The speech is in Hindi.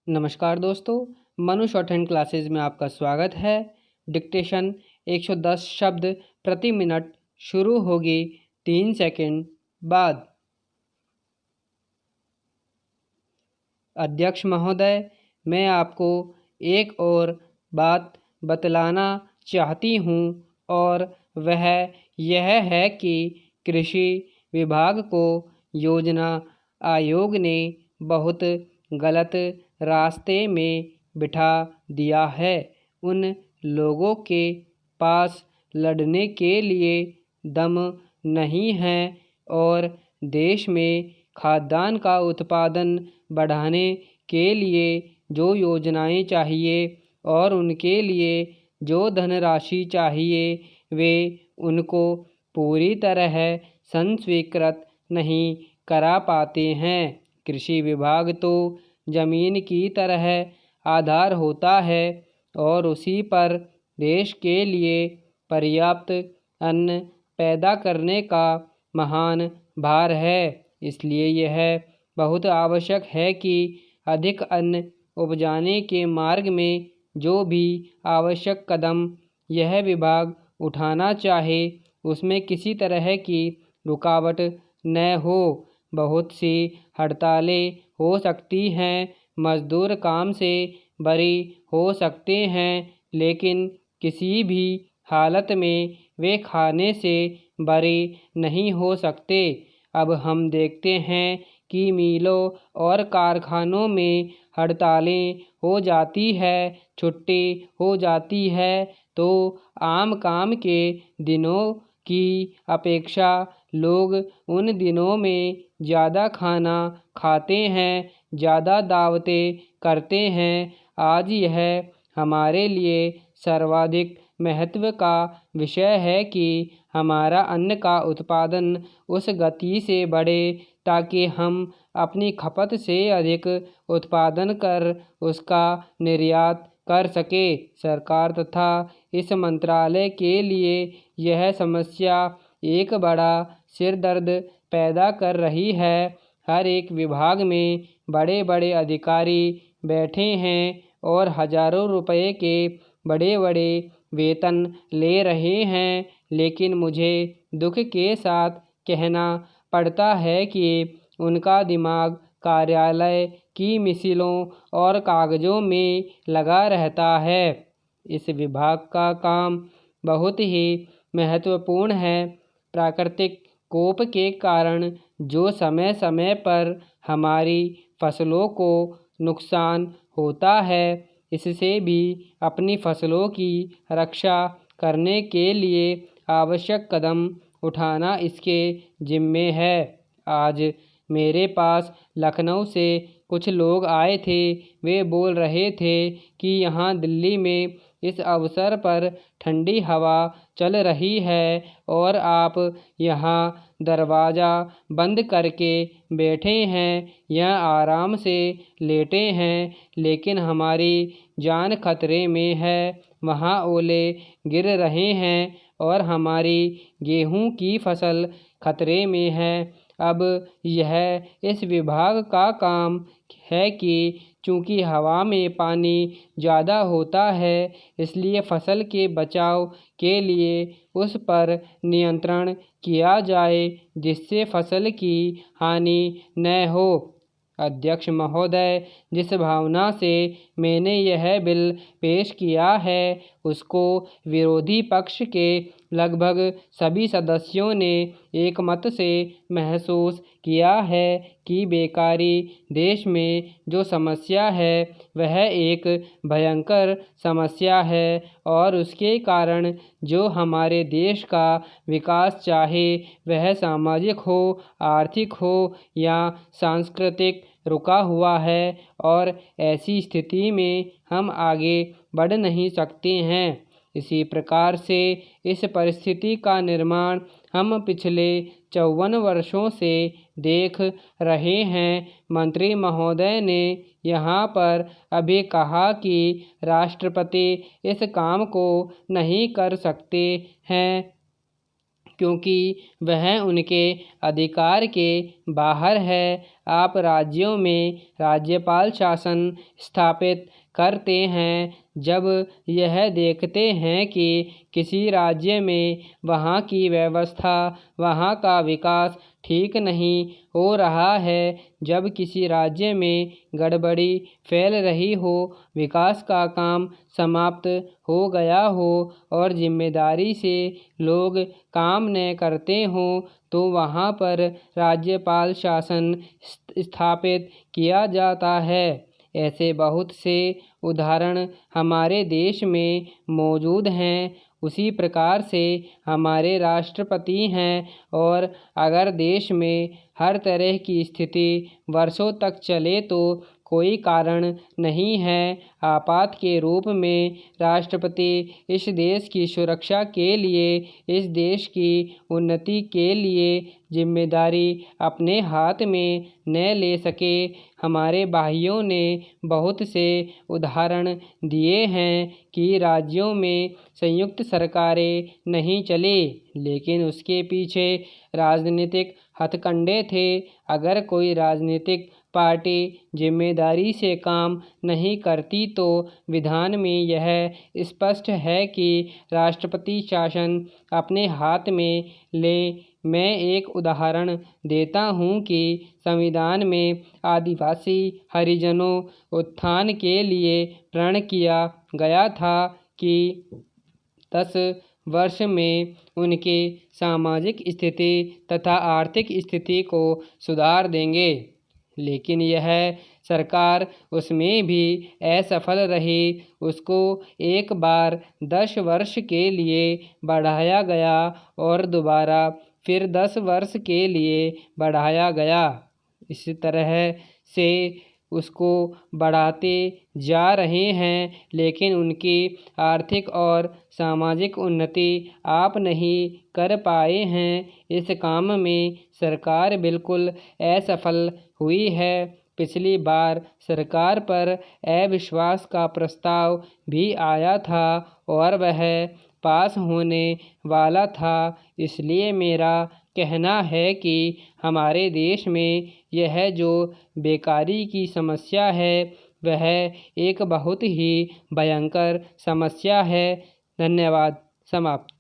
नमस्कार दोस्तों, मनु शॉर्ट हैंड क्लासेस में आपका स्वागत है। डिक्टेशन 110 शब्द प्रति मिनट शुरू होगी 3 सेकंड बाद। अध्यक्ष महोदय, मैं आपको एक और बात बतलाना चाहती हूँ और वह यह है कि कृषि विभाग को योजना आयोग ने बहुत गलत रास्ते में बिठा दिया है। उन लोगों के पास लड़ने के लिए दम नहीं है और देश में खाद्यान्न का उत्पादन बढ़ाने के लिए जो योजनाएं चाहिए और उनके लिए जो धनराशि चाहिए वे उनको पूरी तरह संस्वीकृत नहीं करा पाते हैं। कृषि विभाग तो ज़मीन की तरह आधार होता है और उसी पर देश के लिए पर्याप्त अन्न पैदा करने का महान भार है। इसलिए यह बहुत आवश्यक है कि अधिक अन्न उपजाने के मार्ग में जो भी आवश्यक कदम यह विभाग उठाना चाहे उसमें किसी तरह की रुकावट न हो। बहुत सी हड़तालें हो सकती हैं, मजदूर काम से बरी हो सकते हैं, लेकिन किसी भी हालत में वे खाने से बरी नहीं हो सकते। अब हम देखते हैं कि मिलों और कारखानों में हड़तालें हो जाती है, छुट्टी हो जाती है, तो आम काम के दिनों की अपेक्षा लोग उन दिनों में ज़्यादा खाना खाते हैं, ज़्यादा दावतें करते हैं। आज यह हमारे लिए सर्वाधिक महत्व का विषय है कि हमारा अन्न का उत्पादन उस गति से बढ़े ताकि हम अपनी खपत से अधिक उत्पादन कर उसका निर्यात कर सके। सरकार तथा इस मंत्रालय के लिए यह समस्या एक बड़ा सिरदर्द पैदा कर रही है। हर एक विभाग में बड़े बड़े अधिकारी बैठे हैं और हजारों रुपए के बड़े बड़े वेतन ले रहे हैं, लेकिन मुझे दुख के साथ कहना पड़ता है कि उनका दिमाग कार्यालय की मिसिलों और कागज़ों में लगा रहता है। इस विभाग का काम बहुत ही महत्वपूर्ण है। प्राकृतिक कोप के कारण जो समय समय पर हमारी फसलों को नुकसान होता है, इससे भी अपनी फसलों की रक्षा करने के लिए आवश्यक कदम उठाना इसके जिम्मे है। आज मेरे पास लखनऊ से कुछ लोग आए थे। वे बोल रहे थे कि यहाँ दिल्ली में इस अवसर पर ठंडी हवा चल रही है और आप यहाँ दरवाज़ा बंद करके बैठे हैं या आराम से लेटे हैं, लेकिन हमारी जान खतरे में है। वहाँ ओले गिर रहे हैं और हमारी गेहूं की फसल खतरे में है। अब यह इस विभाग का काम है कि चूँकि हवा में पानी ज़्यादा होता है, इसलिए फसल के बचाव के लिए उस पर नियंत्रण किया जाए जिससे फसल की हानि न हो। अध्यक्ष महोदय, जिस भावना से मैंने यह बिल पेश किया है उसको विरोधी पक्ष के लगभग सभी सदस्यों ने एकमत से महसूस किया है कि बेकारी देश में जो समस्या है वह एक भयंकर समस्या है और उसके कारण जो हमारे देश का विकास चाहे वह सामाजिक हो, आर्थिक हो या सांस्कृतिक रुका हुआ है और ऐसी स्थिति में हम आगे बढ़ नहीं सकते हैं। इसी प्रकार से इस परिस्थिति का निर्माण हम पिछले 54 वर्षों से देख रहे हैं। मंत्री महोदय ने यहाँ पर अभी कहा कि राष्ट्रपति इस काम को नहीं कर सकते हैं क्योंकि वह उनके अधिकार के बाहर है। आप राज्यों में राज्यपाल शासन स्थापित करते हैं जब यह देखते हैं कि किसी राज्य में वहाँ की व्यवस्था, वहाँ का विकास ठीक नहीं हो रहा है, जब किसी राज्य में गड़बड़ी फैल रही हो, विकास का काम समाप्त हो गया हो और जिम्मेदारी से लोग काम न करते हों, तो वहाँ पर राज्यपाल शासन स्थापित किया जाता है। ऐसे बहुत से उदाहरण हमारे देश में मौजूद हैं। उसी प्रकार से हमारे राष्ट्रपति हैं और अगर देश में हर तरह की स्थिति वर्षों तक चले तो कोई कारण नहीं है। आपात के रूप में राष्ट्रपति इस देश की सुरक्षा के लिए, इस देश की उन्नति के लिए जिम्मेदारी अपने हाथ में न ले सके। हमारे भाइयों ने बहुत से उदाहरण दिए हैं कि राज्यों में संयुक्त सरकारें नहीं चली, लेकिन उसके पीछे राजनीतिक हथकंडे थे। अगर कोई राजनीतिक पार्टी जिम्मेदारी से काम नहीं करती तो विधान में यह स्पष्ट है कि राष्ट्रपति शासन अपने हाथ में ले। मैं एक उदाहरण देता हूँ कि संविधान में आदिवासी हरिजनों उत्थान के लिए प्रण किया गया था कि 10 वर्ष में उनके सामाजिक स्थिति तथा आर्थिक स्थिति को सुधार देंगे, लेकिन यह सरकार उसमें भी असफल रही। उसको एक बार 10 वर्ष के लिए बढ़ाया गया और दोबारा फिर 10 वर्ष के लिए बढ़ाया गया। इसी तरह से उसको बढ़ाते जा रहे हैं, लेकिन उनकी आर्थिक और सामाजिक उन्नति आप नहीं कर पाए हैं। इस काम में सरकार बिल्कुल असफल हुई है। पिछली बार सरकार पर अविश्वास का प्रस्ताव भी आया था और वह पास होने वाला था। इसलिए मेरा कहना है कि हमारे देश में यह जो बेकारी की समस्या है वह एक बहुत ही भयंकर समस्या है। धन्यवाद। समाप्त।